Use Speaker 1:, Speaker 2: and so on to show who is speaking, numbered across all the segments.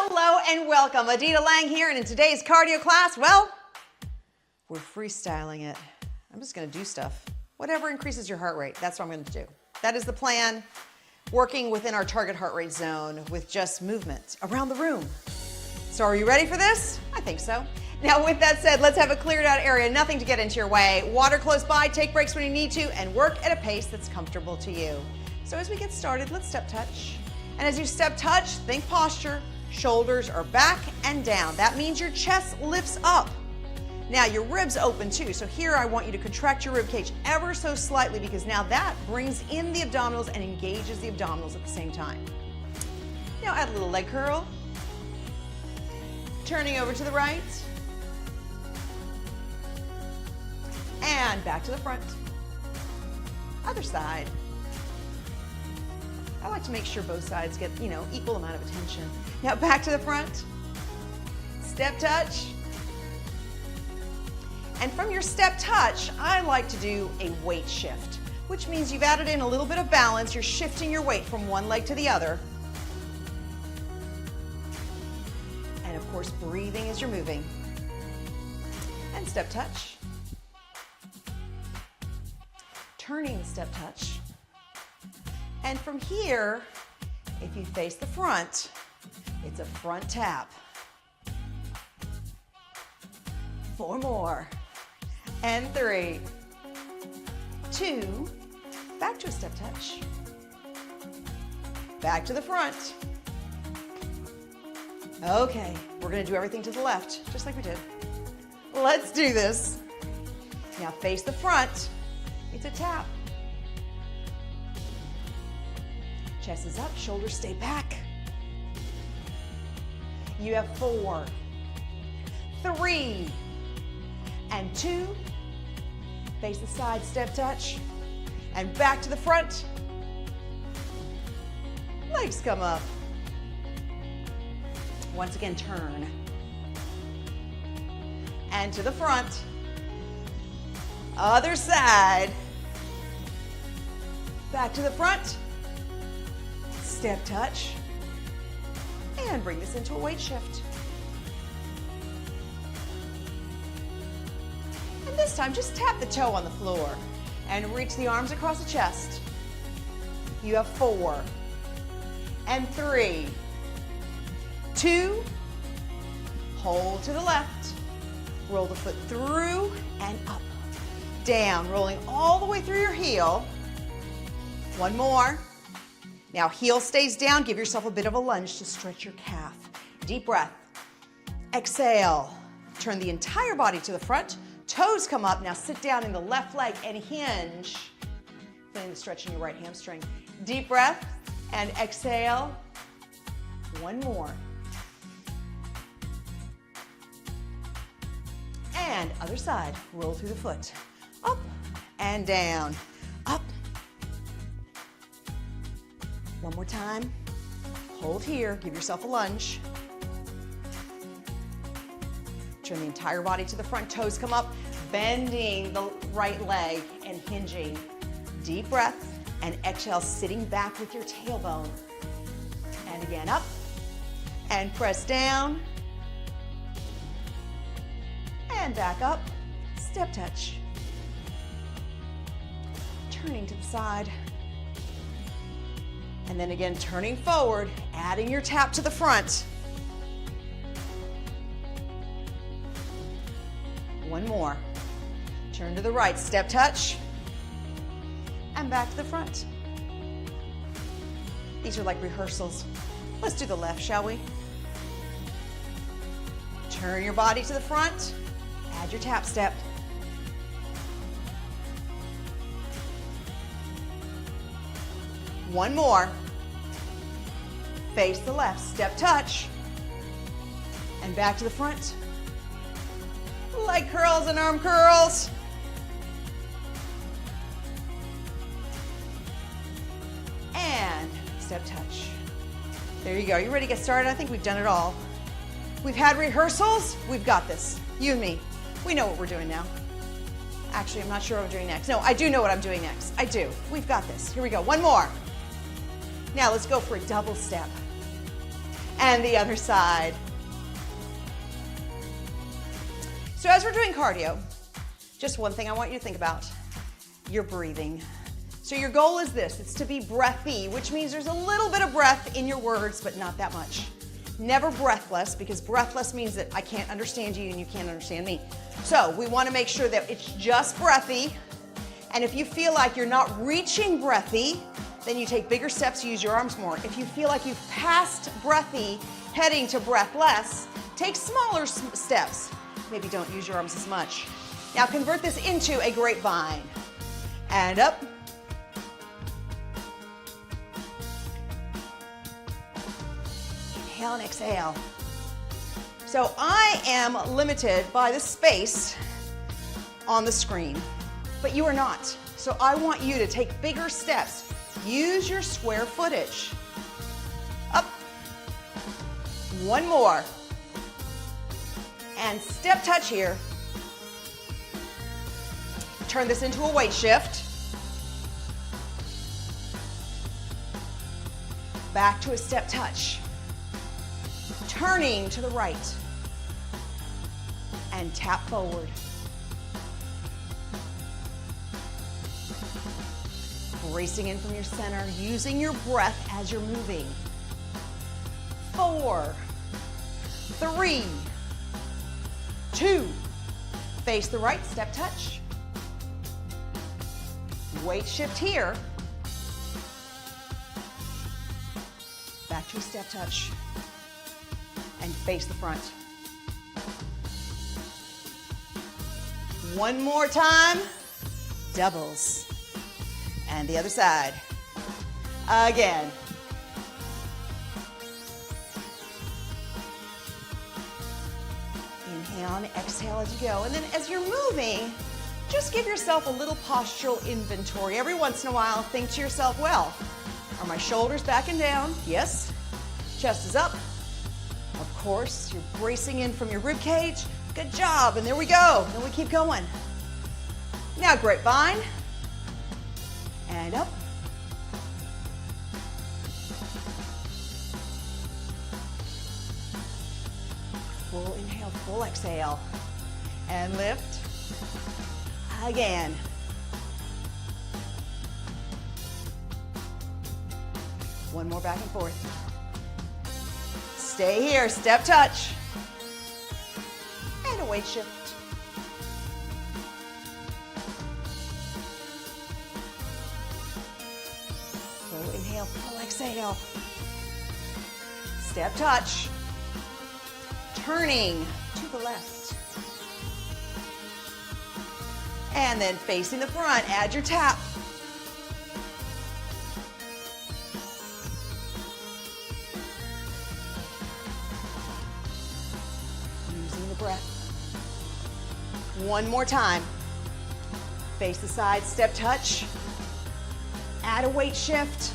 Speaker 1: Hello and welcome. Adita Lang here, and in today's cardio class, well, we're freestyling it. I'm just going to do stuff. Whatever increases your heart rate, that's what I'm going to do. That is the plan, working within our target heart rate zone with just movement around the room. So are you ready for this? I think so. Now with that said, let's have a cleared out area, nothing to get into your way. Water close by, take breaks when you need to, and work at a pace that's comfortable to you. So as we get started, let's step touch. And as you step touch, think posture. Shoulders are back and down. That means your chest lifts up. Now your ribs open too. So here I want you to contract your rib cage ever so slightly, because now that brings in the abdominals and engages the abdominals at the same time. Now add a little leg curl. Turning over to the right. And back to the front. Other side. I like to make sure both sides get, equal amount of attention. Now back to the front. Step touch. And from your step touch, I like to do a weight shift, which means you've added in a little bit of balance. You're shifting your weight from one leg to the other. And of course, breathing as you're moving. And step touch. Turning the step touch. And from here, if you face the front, it's a front tap. 4 more. And 3, 2, back to a step touch. Back to the front. Okay, we're gonna do everything to the left, just like we did. Let's do this. Now face the front. It's a tap. Chest is up, shoulders stay back. You have 4, 3, and 2. Face the side, step touch, and back to the front. Legs come up. Once again, turn. And to the front. Other side. Back to the front. Step touch. And bring this into a weight shift. And this time, just tap the toe on the floor and reach the arms across the chest. You have 4, and 3, 2, hold to the left, roll the foot through and up, down, rolling all the way through your heel. 1 more. Now heel stays down, give yourself a bit of a lunge to stretch your calf. Deep breath. Exhale. Turn the entire body to the front. Toes come up. Now sit down in the left leg and hinge. Feeling the stretch in your right hamstring. Deep breath and exhale. 1 more. And other side. Roll through the foot. Up and down. Up. 1 more time. Hold here. Give yourself a lunge. Turn the entire body to the front. Toes come up. Bending the right leg and hinging. Deep breath and exhale, sitting back with your tailbone. And again, up. And press down. And back up. Step touch. Turning to the side. And then again, turning forward, adding your tap to the front. 1 more. Turn to the right, step touch, and back to the front. These are like rehearsals. Let's do the left, shall we? Turn your body to the front, add your tap step. One more. Face the left, step touch, and back to the front. Leg curls and arm curls. And step touch. There you go. You ready to get started? I think we've done it all. We've had rehearsals. We've got this. You and me. We know what we're doing now. Actually, I'm not sure what I'm doing next. No, I do know what I'm doing next. I do. We've got this. Here we go. 1 more. Now let's go for a double step. And the other side. So as we're doing cardio, just one thing I want you to think about, your breathing. So your goal is this, it's to be breathy, which means there's a little bit of breath in your words, but not that much. Never breathless, because breathless means that I can't understand you and you can't understand me. So we want to make sure that it's just breathy. And if you feel like you're not reaching breathy, then you take bigger steps, use your arms more. If you feel like you've passed breathy, heading to breathless, take smaller steps. Maybe don't use your arms as much. Now convert this into a grapevine. And up. Inhale and exhale. So I am limited by the space on the screen, but you are not. So I want you to take bigger steps. Use your square footage. Up. One more. And step touch here. Turn this into a weight shift. Back to a step touch. Turning to the right. And tap forward. Bracing in from your center, using your breath as you're moving. 4, 3, 2, face the right, step touch. Weight shift here. Back to a step touch. And face the front. One more time. Doubles. And the other side. Again. Inhale and exhale as you go. And then as you're moving, just give yourself a little postural inventory. Every once in a while, think to yourself, well, are my shoulders back and down? Yes. Chest is up. Of course, you're bracing in from your rib cage. Good job. And there we go. Then we keep going. Now grapevine. And up. Full inhale, full exhale. And lift. Again. One more back and forth. Stay here, step touch. And a weight shift. Full inhale, full exhale. Step touch. Turning to the left. And then facing the front, add your tap. Using the breath. One more time. Face the side, step touch. Add a weight shift.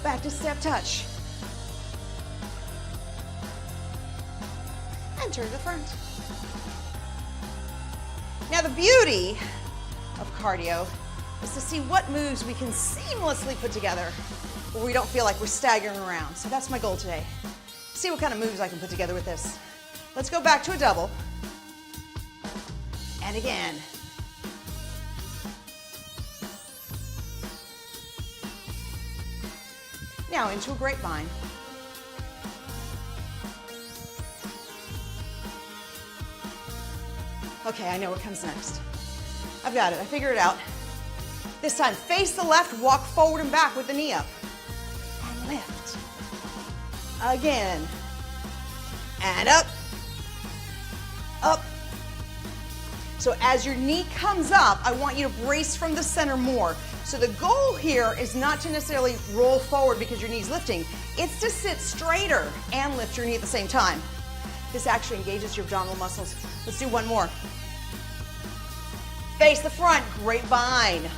Speaker 1: Back to step touch. And turn to the front. Now the beauty of cardio is to see what moves we can seamlessly put together where we don't feel like we're staggering around. So that's my goal today. See what kind of moves I can put together with this. Let's go back to a double. And again. Now into a grapevine. Okay, I know what comes next. I've got it, I figured it out. This time, face the left, walk forward and back with the knee up. And lift. Again. And up. Up. So as your knee comes up, I want you to brace from the center more. So the goal here is not to necessarily roll forward because your knee's lifting. It's to sit straighter and lift your knee at the same time. This actually engages your abdominal muscles. Let's do one more. Face the front, grapevine.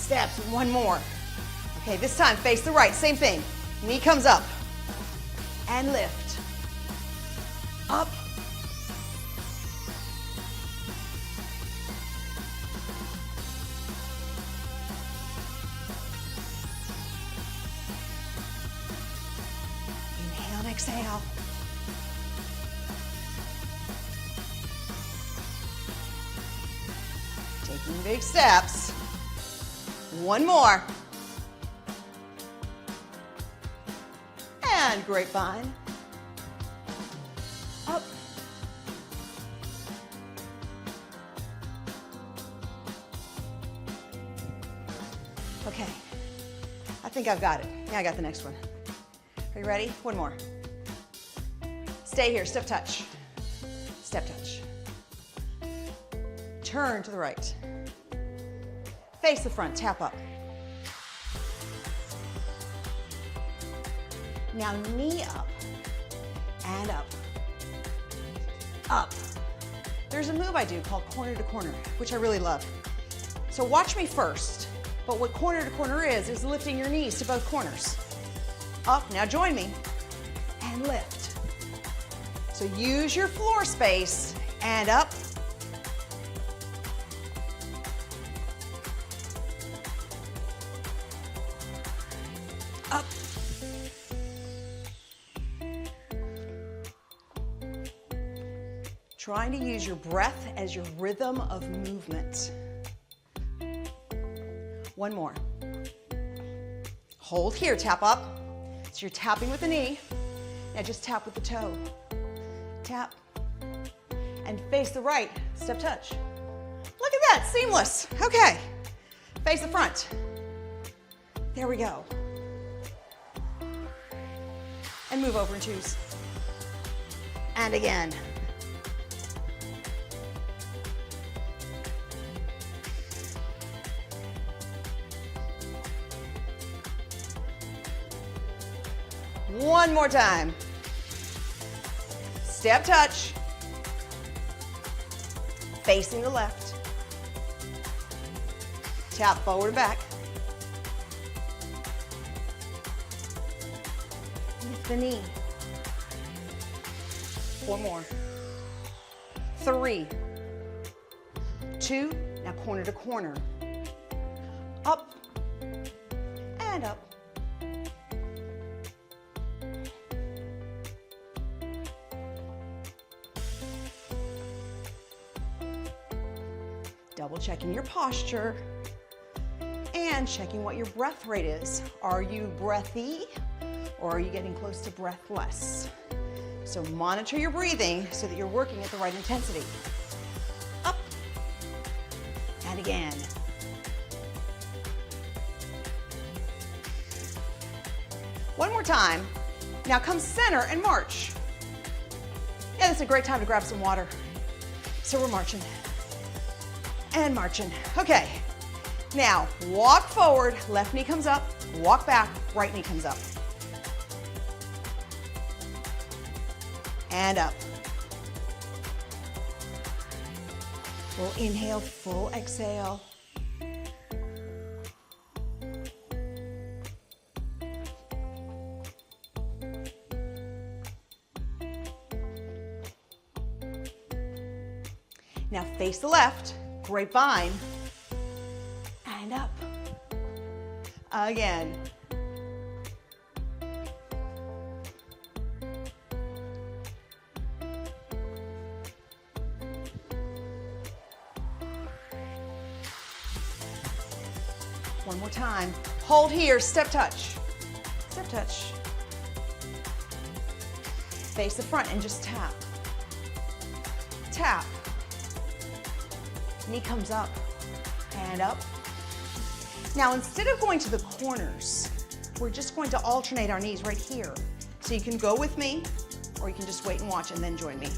Speaker 1: steps, one more. Okay, this time face the right, same thing. Knee comes up. and lift. Up. Inhale and exhale. Taking big steps. One more. And grapevine. Up. Okay. I think I've got it. Yeah, I got the next one. Are you ready? One more. Stay here. Step touch. Step touch. Turn to the right. Face the front. Tap up. Now knee up and up. Up. There's a move I do called corner to corner, which I really love. So watch me first. But what corner to corner is lifting your knees to both corners. Up. Now join me. And lift. So use your floor space and up. Up. Trying to use your breath as your rhythm of movement. One more. Hold here, tap up. So you're tapping with the knee. Now just tap with the toe. Tap. And face the right, step touch. Look at that, seamless. Okay. Face the front. There we go. And move over in twos. And again. One more time. Step touch. Facing the left. Tap forward and back. Lift the knee. Four more. 3, 2, now corner to corner. Up and up. Double checking your posture and checking what your breath rate is. Are you breathy or are you getting close to breathless? So monitor your breathing so that you're working at the right intensity. Up and again. One more time. Now come center and march. Yeah, this is a great time to grab some water. So we're marching. And marching. Okay. Now, walk forward, left knee comes up, walk back, right knee comes up. And up. Full inhale, full exhale. Now face the left. Grapevine, and up. Again. One more time. Hold here, step touch. Step touch. Face the front and just tap. Tap. Knee comes up and up. Now, instead of going to the corners, we're just going to alternate our knees right here. So you can go with me, or you can just wait and watch and then join me.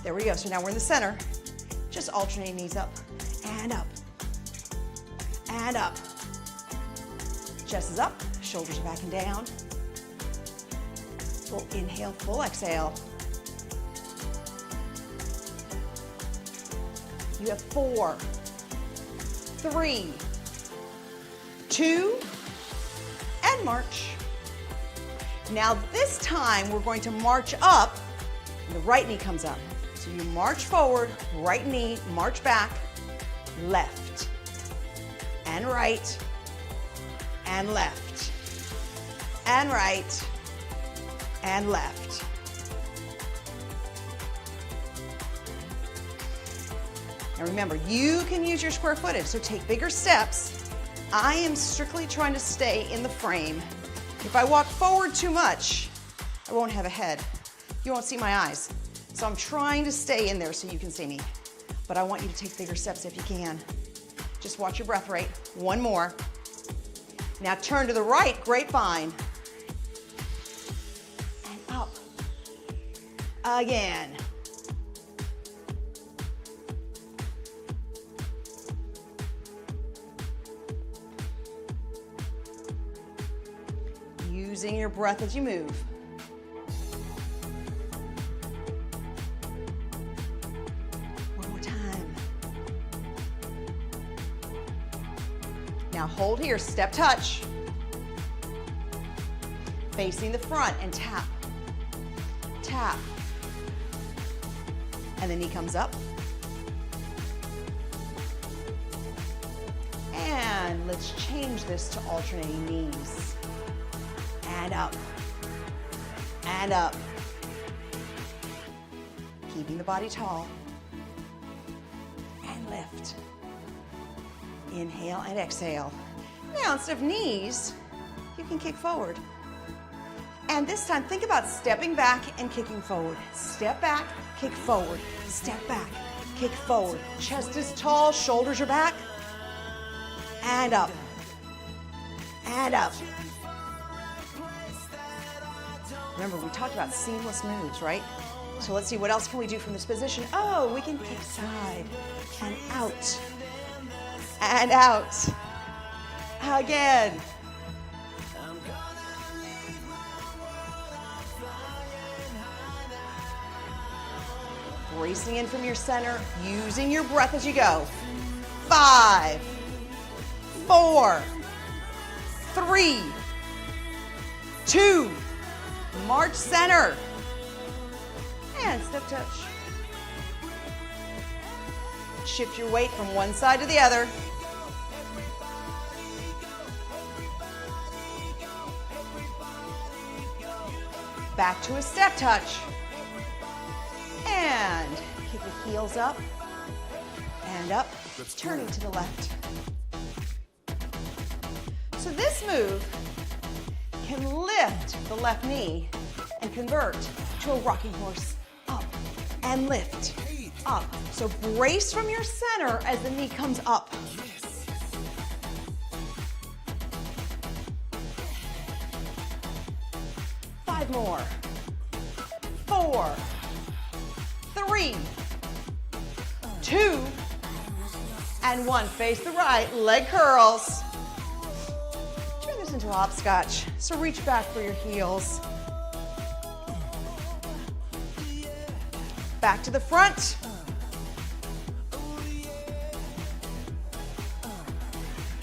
Speaker 1: There we go. So now we're in the center. Just alternating knees up and up and up. Chest is up, shoulders are back and down. Full inhale, full exhale. You have 4, 3, 2, and march. Now this time we're going to march up, and the right knee comes up. So you march forward, right knee, march back, left, and right, and left, and right, and left. Now remember, you can use your square footage, so take bigger steps. I am strictly trying to stay in the frame. If I walk forward too much, I won't have a head. You won't see my eyes. So I'm trying to stay in there so you can see me. But I want you to take bigger steps if you can. Just watch your breath rate. One more. Now turn to the right, grapevine. And up. Again. Using your breath as you move. One more time. Now hold here, step touch. Facing the front and tap. Tap. And the knee comes up. And let's change this to alternating knees. And up, and up. Keeping the body tall. And lift. Inhale and exhale. Now, instead of knees, you can kick forward. And this time, think about stepping back and kicking forward. Step back, kick forward. Step back, kick forward. Chest is tall, shoulders are back. And up. And up. Remember, we talked about seamless moves, right? So let's see, what else can we do from this position? Oh, we can kick side and out. And out. Again. Bracing in from your center, using your breath as you go. 5, 4, 3, 2, march center. And step touch. Shift your weight from one side to the other. Back to a step touch. And kick the heels up and up, turning to the left. So this move can lift the left knee and convert to a rocking horse. Up and lift, up. So brace from your center as the knee comes up. 5 more. 4, 3, 2, and 1. Face the right, leg curls. Turn this into a hopscotch. So reach back for your heels. Back to the front.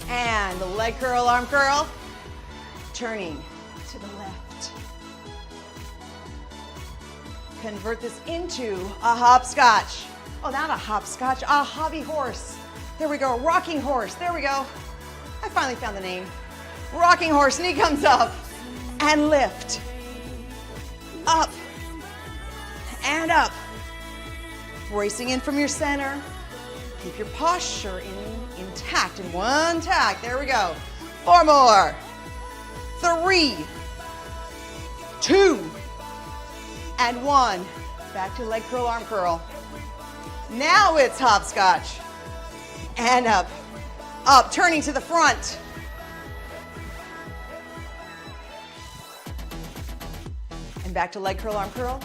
Speaker 1: And the leg curl, arm curl. Turning to the left. Convert this into a hopscotch. Oh, not a hopscotch, a hobby horse. There we go, rocking horse. There we go. I finally found the name. Rocking horse, knee comes up and lift. Up and up. Bracing in from your center. Keep your posture intact in one tack. There we go. 4 more. 3, 2, and 1. Back to leg curl, arm curl. Now it's hopscotch. And up, up, turning to the front. And back to leg curl, arm curl.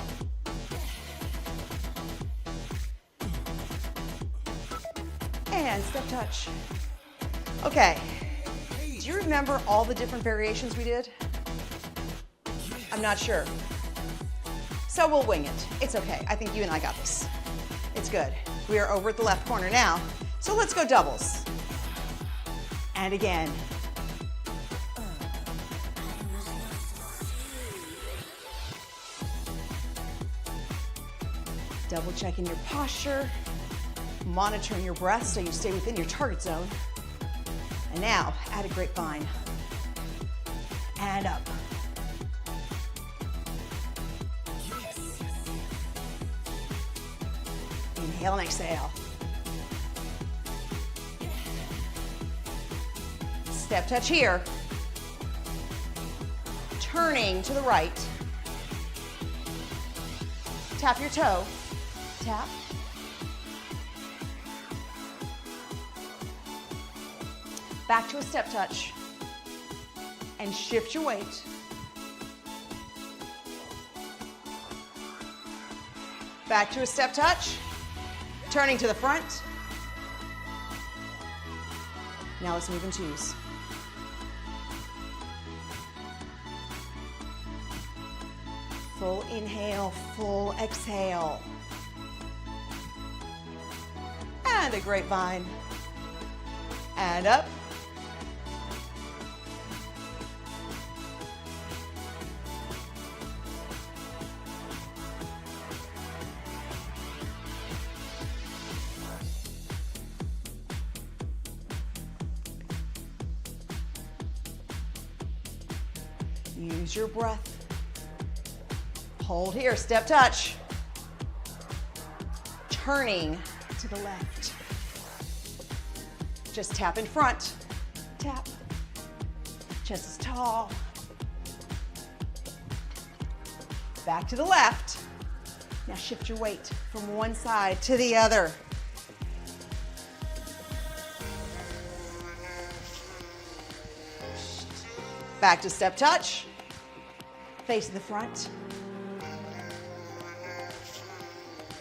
Speaker 1: And step touch. Okay, do you remember all the different variations we did? I'm not sure. So we'll wing it. It's okay. I think you and I got this. It's good. We are over at the left corner now. So let's go doubles. And again. Double checking your posture, monitoring your breath so you stay within your target zone. And now, add a grapevine. And up. Inhale and exhale. Step touch here. Turning to the right. Tap your toe. Tap. Back to a step touch. And shift your weight. Back to a step touch. Turning to the front. Now let's move in twos. Full inhale, full exhale. And a grapevine. And up. Use your breath. Hold here, step touch. Turning to the left. Just tap in front. Tap. Chest is tall. Back to the left. Now shift your weight from one side to the other. Back to step touch. Face to the front.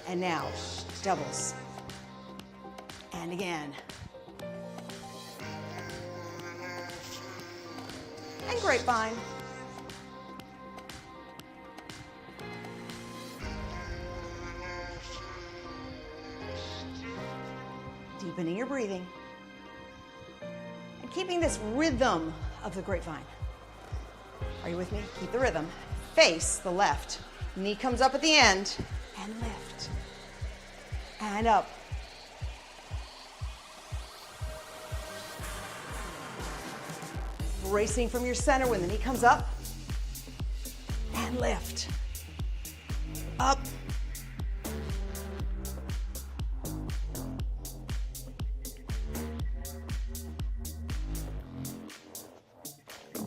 Speaker 1: And now, doubles. And again. And grapevine. Deepening your breathing. And keeping this rhythm of the grapevine. Are you with me? Keep the rhythm. Face the left. Knee comes up at the end. And lift. And up. Bracing from your center when the knee comes up. And lift. Up.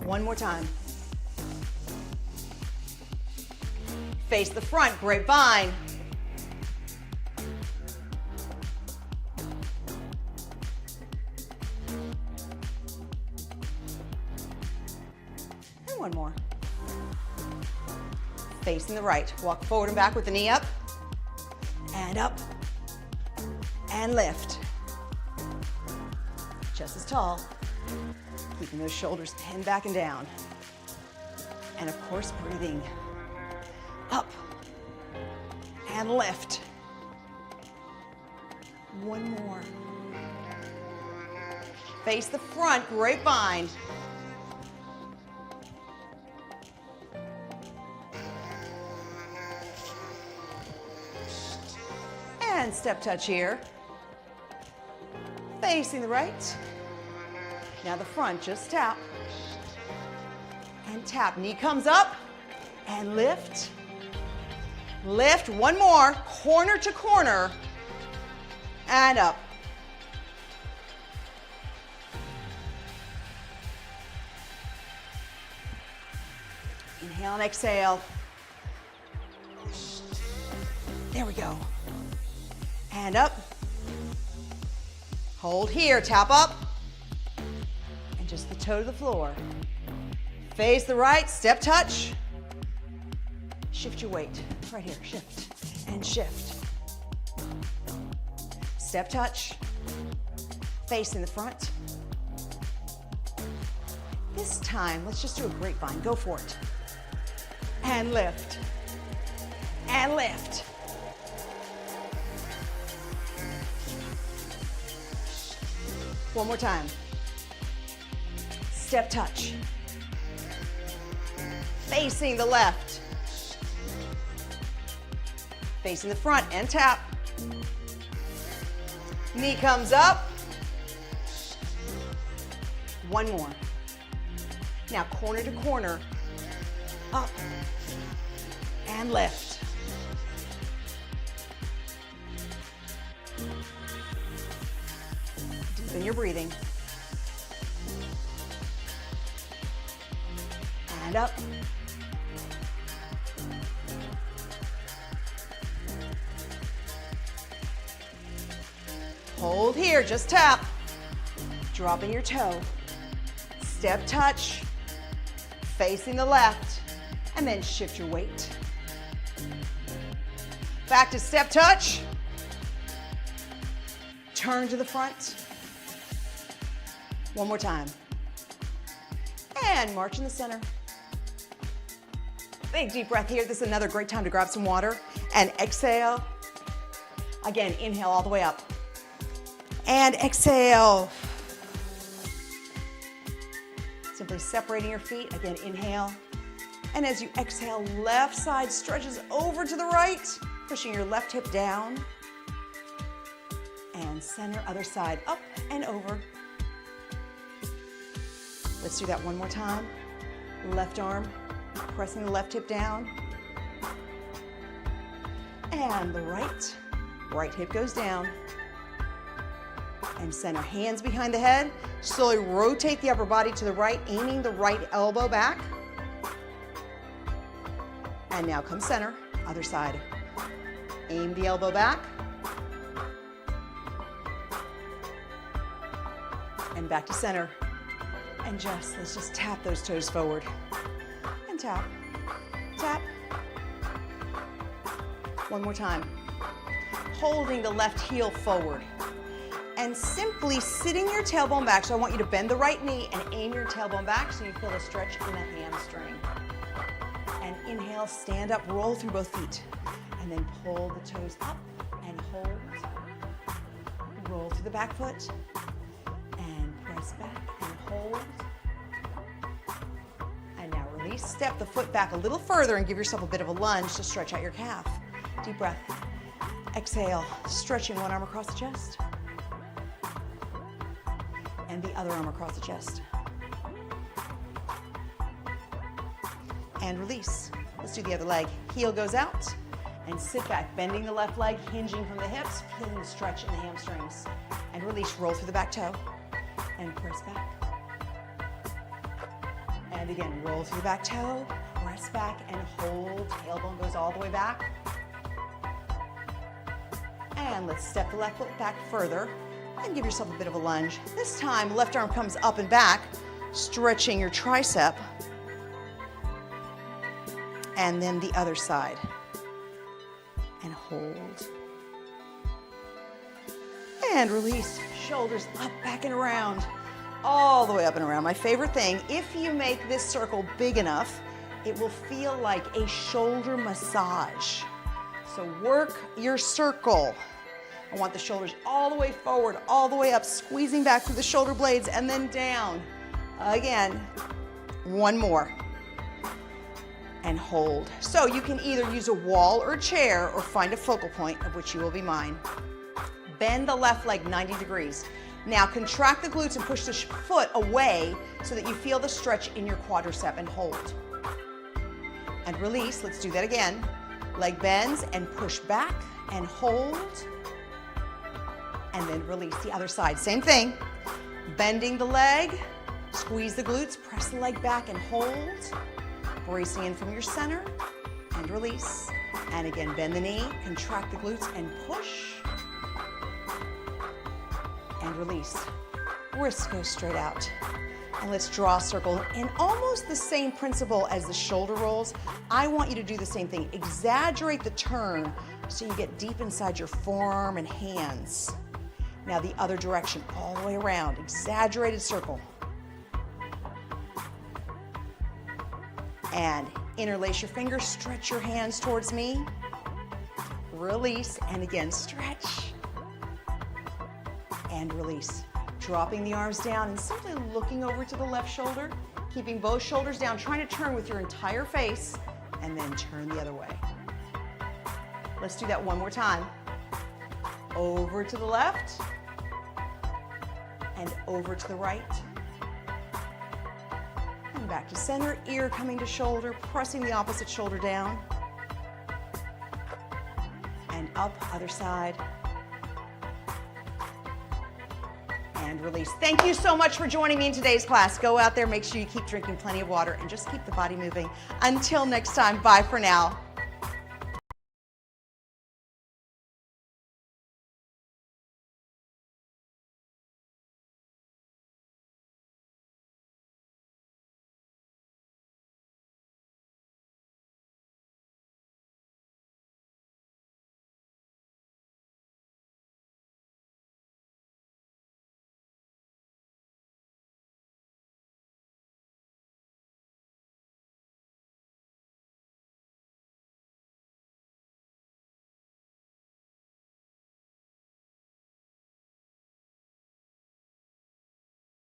Speaker 1: One more time. Face the front, grapevine. And one more. Facing the right. Walk forward and back with the knee up. And up. And lift. Chest is tall. Keeping those shoulders pinned back and down. And of course, breathing. Up. And lift. One more. Face the front, grapevine. And step touch here. Facing the right. Now the front, just tap. And tap. Knee comes up. And lift. Lift. One more. Corner to corner. And up. Inhale and exhale. There we go. And up. Hold here. Tap up. And just the toe to the floor. Face the right. Step touch. Shift your weight. Right here. Shift. And shift. Step touch. Face in the front. This time, let's just do a grapevine. Go for it. And lift. And lift. One more time. Step touch. Facing the left. Facing the front and tap. Knee comes up. One more. Now corner to corner, up and lift. Deepen your breathing. And up. Hold here, just tap. Dropping your toe. Step touch, facing the left, and then shift your weight. Back to step touch. Turn to the front. One more time. And march in the center. Big deep breath here. This is another great time to grab some water and exhale. Again, inhale all the way up. And exhale. Simply separating your feet. Again, inhale. And as you exhale, left side stretches over to the right, pushing your left hip down. And center, other side, up and over. Let's do that one more time. Left arm, pressing the left hip down. And the right hip goes down. And center, hands behind the head. Slowly rotate the upper body to the right, aiming the right elbow back. And now come center, other side. Aim the elbow back. And back to center. And let's just tap those toes forward. And tap, tap. One more time. Holding the left heel forward. And simply sitting your tailbone back. So I want you to bend the right knee and aim your tailbone back so you feel a stretch in the hamstring. And inhale, stand up, roll through both feet. And then pull the toes up and hold. Roll through the back foot. And press back and hold. And now release. Step the foot back a little further and give yourself a bit of a lunge to stretch out your calf. Deep breath. Exhale, stretching one arm across the chest. And the other arm across the chest. And release. Let's do the other leg. Heel goes out and sit back, bending the left leg, hinging from the hips, feeling the stretch in the hamstrings. And release, roll through the back toe and press back. And again, roll through the back toe, press back and hold. Tailbone goes all the way back. And let's step the left foot back further. And give yourself a bit of a lunge. This time, left arm comes up and back, stretching your tricep. And then the other side. And hold. And release. Shoulders up, back and around. All the way up and around. My favorite thing, if you make this circle big enough, it will feel like a shoulder massage. So work your circle. I want the shoulders all the way forward, all the way up, squeezing back through the shoulder blades and then down. Again, one more. And hold. So you can either use a wall or a chair or find a focal point, of which you will be mine. Bend the left leg 90 degrees. Now contract the glutes and push the foot away so that you feel the stretch in your quadricep and hold. And release, let's do that again. Leg bends and push back and hold. And then release the other side. Same thing. Bending the leg, squeeze the glutes, press the leg back and hold. Bracing in from your center and release. And again, bend the knee, contract the glutes and push. And release. Wrists go straight out. And let's draw a circle in almost the same principle as the shoulder rolls. I want you to do the same thing. Exaggerate the turn so you get deep inside your forearm and hands. Now the other direction, all the way around. Exaggerated circle. And interlace your fingers, stretch your hands towards me. Release, and again, stretch. And release. Dropping the arms down and simply looking over to the left shoulder, keeping both shoulders down, trying to turn with your entire face, and then turn the other way. Let's do that one more time. Over to the left and over to the right. And back to center, ear coming to shoulder, pressing the opposite shoulder down. And up, other side. And release. Thank you so much for joining me in today's class. Go out there, make sure you keep drinking plenty of water, and just keep the body moving. Until next time, bye for now.